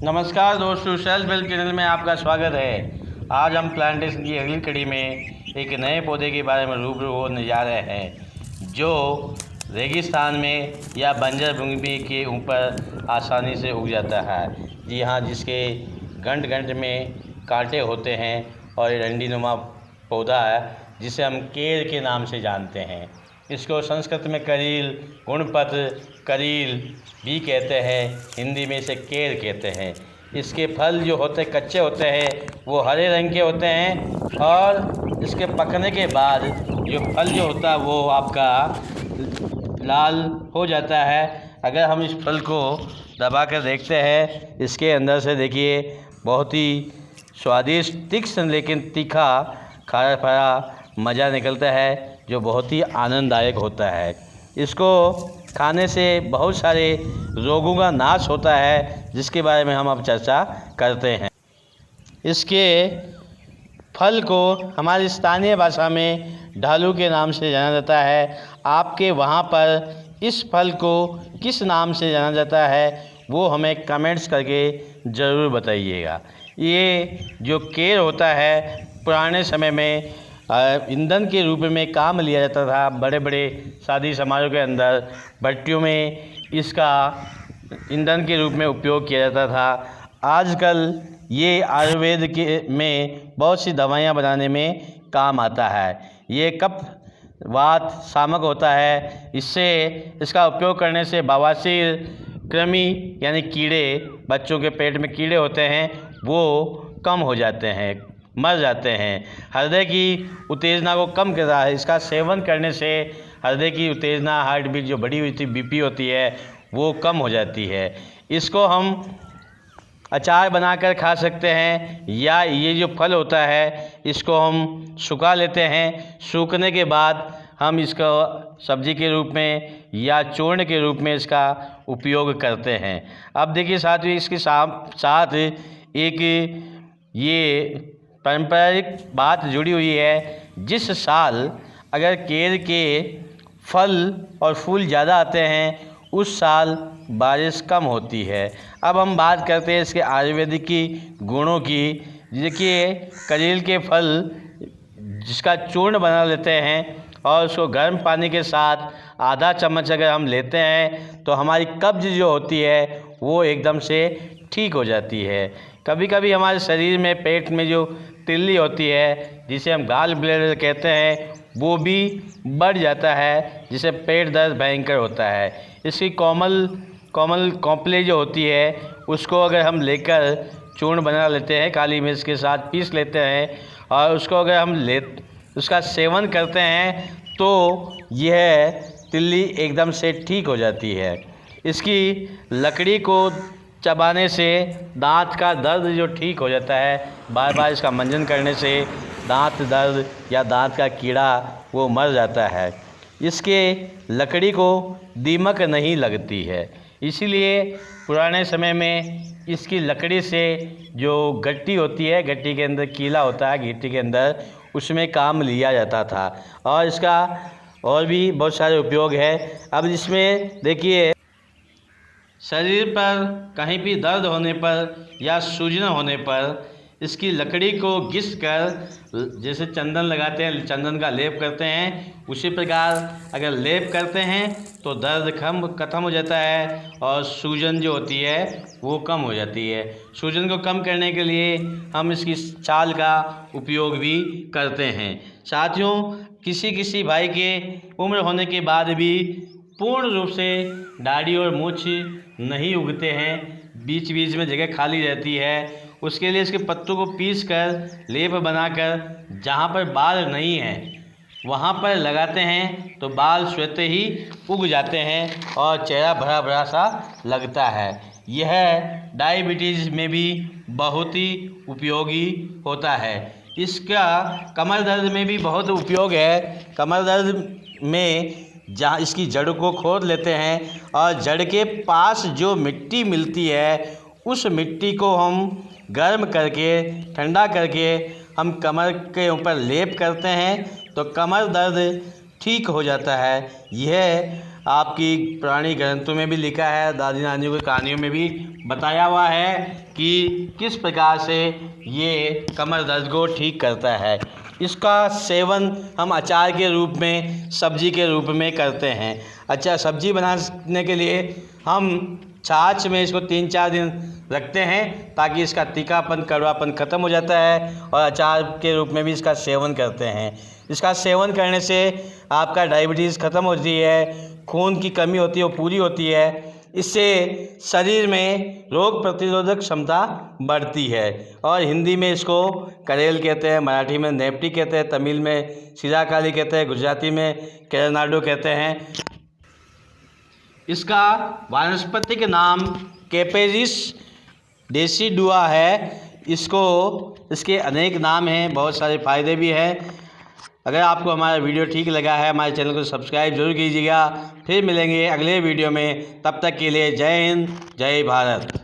नमस्कार दोस्तों, self help channel में आपका स्वागत है। आज हम प्लांटेशन की अगली कड़ी में एक नए पौधे के बारे में रूबरू होने जा रहे हैं जो रेगिस्तान में या बंजर भूमि के ऊपर आसानी से उग जाता है। जी हाँ, जिसके गंठ गंठ में कांटे होते हैं और ये डंडीनुमा पौधा है जिसे हम केर के नाम से जानते हैं। इसको संस्कृत में करील, गुणपत्र, करील भी कहते हैं, हिंदी में इसे केर कहते हैं। इसके फल जो होते कच्चे होते हैं वो हरे रंग के होते हैं और इसके पकने के बाद जो फल जो होता है वो आपका लाल हो जाता है। अगर हम इस फल को दबा कर देखते हैं, इसके अंदर से देखिए बहुत ही स्वादिष्ट, तीक्ष्ण लेकिन तीखा खारा खारा मज़ा निकलता है जो बहुत ही आनंददायक होता है। इसको खाने से बहुत सारे रोगों का नाश होता है, जिसके बारे में हम अब चर्चा करते हैं। इसके फल को हमारी स्थानीय भाषा में ढालू के नाम से जाना जाता है। आपके वहाँ पर इस फल को किस नाम से जाना जाता है वो हमें कमेंट्स करके ज़रूर बताइएगा। ये जो केर होता है पुराने समय में ईंधन के रूप में काम लिया जाता था। बड़े बड़े शादी समारोह के अंदर भट्टियों में इसका ईंधन के रूप में उपयोग किया जाता था। आजकल ये आयुर्वेद के में बहुत सी दवाइयाँ बनाने में काम आता है। ये कफ वात शामक होता है। इससे इसका उपयोग करने से बवासीर, कृमि यानी कीड़े, बच्चों के पेट में कीड़े होते हैं वो कम हो जाते हैं, मर जाते हैं। हृदय की उत्तेजना को कम करता है। इसका सेवन करने से हृदय की उत्तेजना, हार्ट बीट जो बढ़ी हुई थी, बीपी होती है, वो कम हो जाती है। इसको हम अचार बनाकर खा सकते हैं या ये जो फल होता है इसको हम सुखा लेते हैं। सूखने के बाद हम इसको सब्जी के रूप में या चूर्ण के रूप में इसका उपयोग करते हैं। अब देखिए साथियों, इसके साथ एक ये पारंपरिक बात जुड़ी हुई है। जिस साल अगर केर के फल और फूल ज़्यादा आते हैं उस साल बारिश कम होती है। अब हम बात करते हैं इसके आयुर्वेदिक की गुणों की। देखिए, करील के फल जिसका चूर्ण बना लेते हैं और उसको गर्म पानी के साथ आधा चम्मच अगर हम लेते हैं तो हमारी कब्ज़ जो होती है वो एकदम से ठीक हो जाती है। कभी कभी हमारे शरीर में पेट में जो तिल्ली होती है जिसे हम गाल ब्लैडर कहते हैं वो भी बढ़ जाता है, जिसे पेट दर्द भयंकर होता है। इसकी कोमल कॉम्प्ले जो होती है उसको अगर हम लेकर चूर्ण बना लेते हैं, काली मिर्च के साथ पीस लेते हैं और उसको अगर हम उसका सेवन करते हैं तो यह तिल्ली एकदम से ठीक हो जाती है। इसकी लकड़ी को चबाने से दांत का दर्द जो ठीक हो जाता है। बार बार इसका मंजन करने से दांत दर्द या दांत का कीड़ा वो मर जाता है। इसके लकड़ी को दीमक नहीं लगती है, इसीलिए पुराने समय में इसकी लकड़ी से जो गट्टी होती है, गट्टी के अंदर कीला होता है गिट्टी के अंदर, उसमें काम लिया जाता था। और इसका और भी बहुत सारे उपयोग है। अब इसमें देखिए, शरीर पर कहीं भी दर्द होने पर या सूजन होने पर इसकी लकड़ी को घिस कर, जैसे चंदन लगाते हैं, चंदन का लेप करते हैं, उसी प्रकार अगर लेप करते हैं तो दर्द खत्म हो जाता है और सूजन जो होती है वो कम हो जाती है। सूजन को कम करने के लिए हम इसकी छाल का उपयोग भी करते हैं। साथियों, किसी भाई के उम्र होने के बाद भी पूर्ण रूप से दाढ़ी और मूछ नहीं उगते हैं, बीच बीच में जगह खाली रहती है, उसके लिए इसके पत्तों को पीस कर लेप बनाकर जहाँ पर बाल नहीं हैं वहाँ पर लगाते हैं तो बाल स्वतः ही उग जाते हैं और चेहरा भरा भरा सा लगता है। यह डायबिटीज़ में भी बहुत ही उपयोगी होता है। इसका कमर दर्द में भी बहुत उपयोग है। कमर दर्द में जहाँ इसकी जड़ को खोद लेते हैं और जड़ के पास जो मिट्टी मिलती है उस मिट्टी को हम गर्म करके, ठंडा करके हम कमर के ऊपर लेप करते हैं तो कमर दर्द ठीक हो जाता है। यह आपकी पुरानी ग्रंथों में भी लिखा है, दादी नानियों की कहानियों में भी बताया हुआ है कि किस प्रकार से ये कमर दर्द को ठीक करता है। इसका सेवन हम अचार के रूप में, सब्जी के रूप में करते हैं। अच्छा, सब्जी बनाने के लिए हम छाछ में इसको 3-4 दिन रखते हैं ताकि इसका तीखापन, कड़वापन ख़त्म हो जाता है, और अचार के रूप में भी इसका सेवन करते हैं। इसका सेवन करने से आपका डायबिटीज़ ख़त्म होती है, खून की कमी होती है वो पूरी होती है। इससे शरीर में रोग प्रतिरोधक क्षमता बढ़ती है। और हिंदी में इसको करेल कहते हैं, मराठी में नेपटी कहते हैं, तमिल में सिराकाली कहते हैं, गुजराती में केरनाडो कहते हैं। इसका वानस्पतिक नाम कैपेरिस डेसिडुआ है। इसके अनेक नाम हैं, बहुत सारे फ़ायदे भी हैं। अगर आपको हमारा वीडियो ठीक लगा है, हमारे चैनल को सब्सक्राइब जरूर कीजिएगा। फिर मिलेंगे अगले वीडियो में, तब तक के लिए जय हिंद, जय भारत।